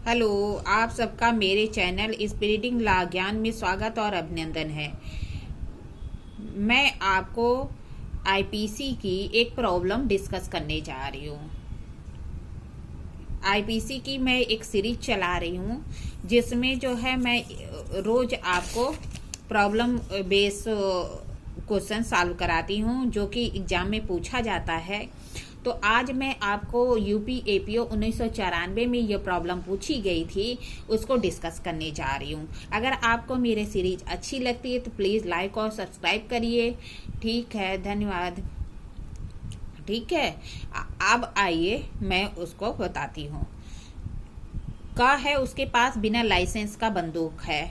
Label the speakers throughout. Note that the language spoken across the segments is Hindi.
Speaker 1: हेलो, आप सबका मेरे चैनल स्पिरिटिंग ला ज्ञान में स्वागत और अभिनंदन है। मैं आपको आईपीसी की एक प्रॉब्लम डिस्कस करने जा रही हूँ। आईपीसी की मैं एक सीरीज चला रही हूँ जिसमें जो है मैं रोज आपको प्रॉब्लम बेस क्वेश्चन सॉल्व कराती हूँ जो कि एग्जाम में पूछा जाता है। तो आज मैं आपको यूपी एपीओ 1994 में ये प्रॉब्लम पूछी गई थी उसको डिस्कस करने जा रही हूँ। अगर आपको मेरे सीरीज अच्छी लगती है तो प्लीज़ लाइक और सब्सक्राइब करिए। ठीक है, धन्यवाद। ठीक है, अब आइए मैं उसको बताती हूँ। का है उसके पास बिना लाइसेंस का बंदूक है।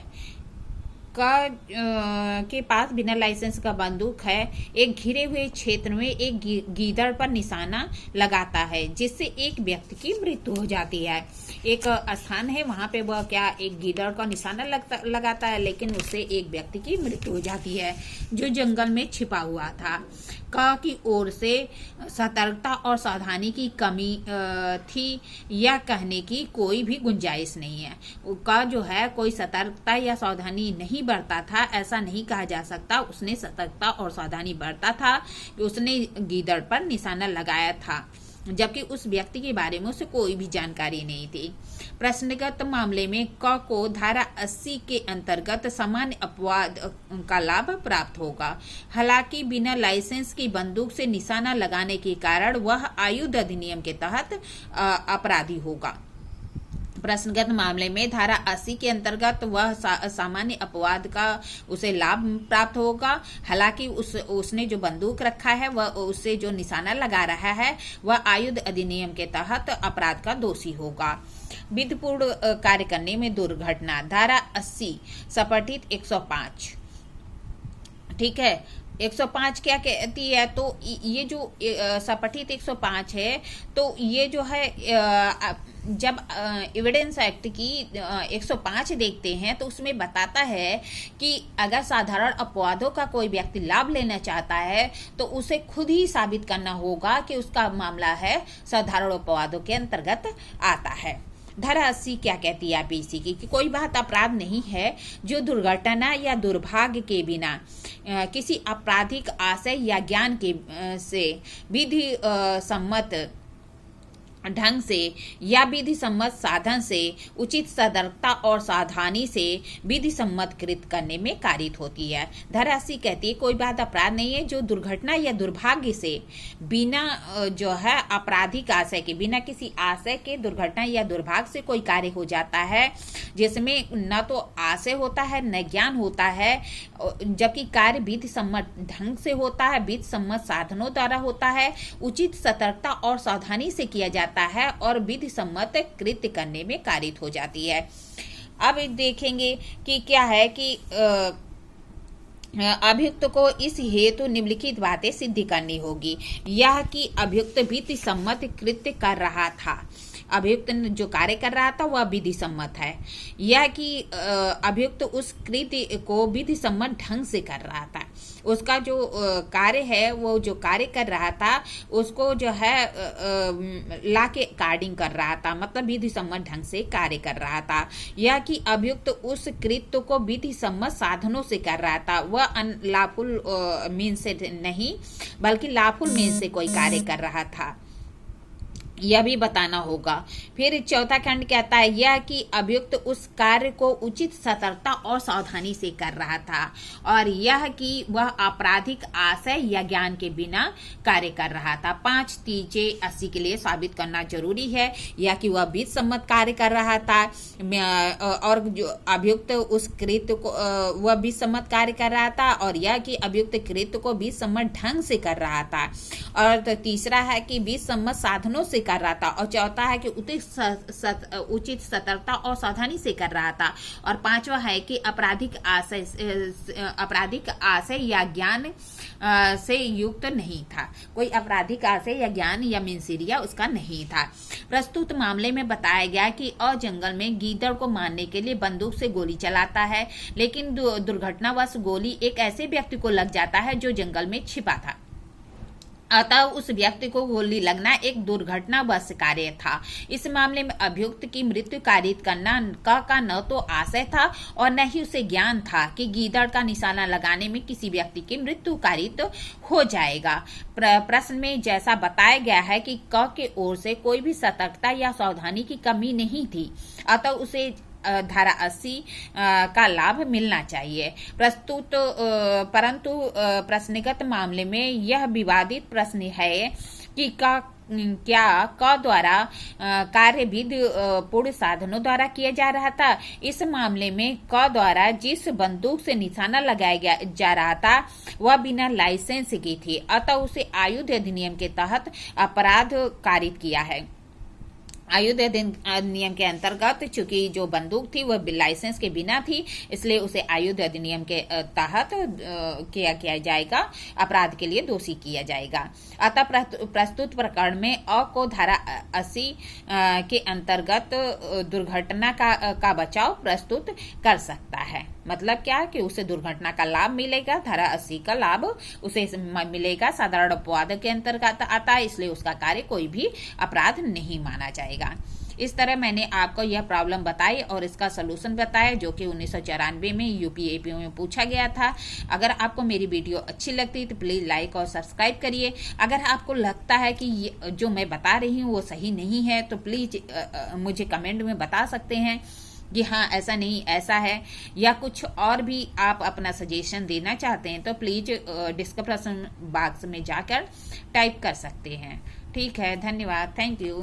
Speaker 1: के पास बिना लाइसेंस का बंदूक है। एक घिरे हुए क्षेत्र में एक गीदड़ पर निशाना लगाता है जिससे एक व्यक्ति की मृत्यु हो जाती है। एक स्थान है, वहां पे वह क्या एक गीदड़ का निशाना लगाता है, लेकिन उससे एक व्यक्ति की मृत्यु हो जाती है जो जंगल में छिपा हुआ था। का की ओर से सतर्कता और सावधानी की कमी थी यह कहने की कोई भी गुंजाइश नहीं है। का जो है कोई सतर्कता या सावधानी नहीं बरता था, ऐसा नहीं कहा जा सकता। उसने सतर्कता और सावधानी बरता था कि उसने गीदड़ पर निशाना लगाया था, जबकि उस व्यक्ति के बारे में उसे कोई भी जानकारी नहीं थी। प्रश्नगत मामले में क को धारा 80 के अंतर्गत सामान्य अपवाद का लाभ प्राप्त होगा। हालांकि बिना लाइसेंस की बंदूक से निशाना लगाने के कारण वह आयुध अधिनियम के तहत अपराधी होगा। प्रश्नगत मामले में धारा 80 के अंतर्गत वह सामान्य अपवाद का उसे लाभ प्राप्त होगा। हालांकि उसने जो बंदूक रखा है वह उससे जो निशाना लगा रहा है वह आयुध अधिनियम के तहत अपराध का दोषी होगा। विधिपूर्ण कार्य करने में दुर्घटना धारा 80 सपठित 105। ठीक है, 105 क्या कहती है? तो ये जो सपठित 105 है तो ये जो है जब एविडेंस एक्ट की 105 देखते हैं तो उसमें बताता है कि अगर साधारण अपवादों का कोई व्यक्ति लाभ लेना चाहता है तो उसे खुद ही साबित करना होगा कि उसका मामला है साधारण अपवादों के अंतर्गत आता है। धारा 80 क्या कहती है आईपीसी की कि कोई बात अपराध नहीं है जो दुर्घटना या दुर्भाग्य के बिना किसी आपराधिक आशय या ज्ञान के से विधि सम्मत ढंग से या विधि सम्मत साधन से उचित सतर्कता और सावधानी से विधि सम्मत कृत करने में कारित होती है। धारा 80 कहती है कोई बात अपराध नहीं है जो दुर्घटना या दुर्भाग्य से बिना जो है आपराधिक आशय के, बिना किसी आशय के दुर्घटना या दुर्भाग्य से कोई कार्य हो जाता है जिसमें न तो आशय होता है न ज्ञान होता है, जबकि कार्य विधि सम्मत ढंग से होता है, विधि सम्मत साधनों द्वारा होता है, उचित सतर्कता और सावधानी से किया जाता है और विधि सम्मत कृत्य करने में कारित हो जाती है। अब देखेंगे कि क्या है कि अभियुक्त को इस हेतु निम्नलिखित बातें सिद्ध करनी होगी। यह कि अभियुक्त विधि सम्मत कृत्य कर रहा था। अभियुक्त जो कार्य कर रहा था वह विधि सम्मत है। यह कि अभियुक्त उस कृत्य को विधि सम्मत ढंग से कर रहा था। उसका जो कार्य है वो जो कार्य कर रहा था उसको जो है ला के अकॉर्डिंग कर रहा था, मतलब विधि सम्मत ढंग से कार्य कर रहा था। यह कि अभियुक्त उस कृत्य को विधि सम्मत साधनों से कर रहा था, वह अनलॉफुल मीन से नहीं बल्कि लॉफुल मीन से कोई कार्य कर रहा था, यह भी बताना होगा। फिर चौथा खंड कहता है यह कि अभियुक्त उस कार्य को उचित सतर्कता और सावधानी से कर रहा था, और यह कि वह आपराधिक आशय या ज्ञान के बिना कार्य कर रहा था। 5 चीजें 80 के लिए साबित करना जरूरी है। यह कि वह विधि सम्मत कार्य कर रहा था और जो अभियुक्त उस कृत्य को वह विधि सम्मत कार्य कर रहा था, और यह कि अभियुक्त कृत्य को विधि सम्मत ढंग से कर रहा था, और तो तीसरा है कि विधि सम्मत साधनों से कर रहा था, और चौथा है कि उचित सतर्कता और सावधानी से कर रहा था, और पांचवा है कि आपराधिक आशय या ज्ञान से युक्त नहीं था। कोई आपराधिक आशय या ज्ञान या मिनसिरिया उसका नहीं था। प्रस्तुत मामले में बताया गया कि जंगल में गीदड़ को मारने के लिए बंदूक से गोली चलाता है, लेकिन दुर्घटनावश गोली एक ऐसे व्यक्ति को लग जाता है जो जंगल में छिपा था। अतः उस व्यक्ति को गोली लगना एक दुर्घटनावश कार्य था। इस मामले में अभियुक्त की मृत्यु कारित करना का न तो आशय था और न ही उसे ज्ञान था कि गीदड़ का निशाना लगाने में किसी व्यक्ति की मृत्यु कारित हो जाएगा। प्रश्न में जैसा बताया गया है कि क के ओर से कोई भी सतर्कता या सावधानी की कमी नहीं थी, अतः उसे धारा 80 का लाभ मिलना चाहिए। परंतु प्रश्नगत मामले में यह विवादित प्रश्न है कि क्या क द्वारा कार्यविधि पूर्ण साधनों द्वारा किया जा रहा था। इस मामले में क द्वारा जिस बंदूक से निशाना लगाया जा रहा था वह बिना लाइसेंस की थी, अतः उसे आयुध अधिनियम के तहत अपराध कारित किया है। आयुध अधिनियम के अंतर्गत चूंकि जो बंदूक थी वह लाइसेंस के बिना थी, इसलिए उसे आयुध अधिनियम के तहत किया जाएगा, अपराध के लिए दोषी किया जाएगा। अतः प्रस्तुत प्रकरण में अ को धारा 80 के अंतर्गत दुर्घटना का बचाव प्रस्तुत कर सकता है। मतलब क्या कि उसे दुर्घटना का लाभ मिलेगा, धारा 80 का लाभ उसे मिलेगा, साधारण अपवाद के अंतर्गत आता है, इसलिए उसका कार्य कोई भी अपराध नहीं माना जाएगा। इस तरह मैंने आपको यह प्रॉब्लम बताई और इसका सलूशन बताया जो कि 1994 में यूपीएपीओ में पूछा गया था। अगर आपको मेरी वीडियो अच्छी लगती तो प्लीज लाइक और सब्सक्राइब करिए। अगर आपको लगता है कि जो मैं बता रही हूँ वो सही नहीं है तो प्लीज मुझे कमेंट में बता सकते हैं कि हाँ ऐसा नहीं ऐसा है, या कुछ और भी आप अपना सजेशन देना चाहते हैं तो प्लीज डिस्क्रिप्शन बॉक्स में जाकर टाइप कर सकते हैं। ठीक है, धन्यवाद, थैंक यू।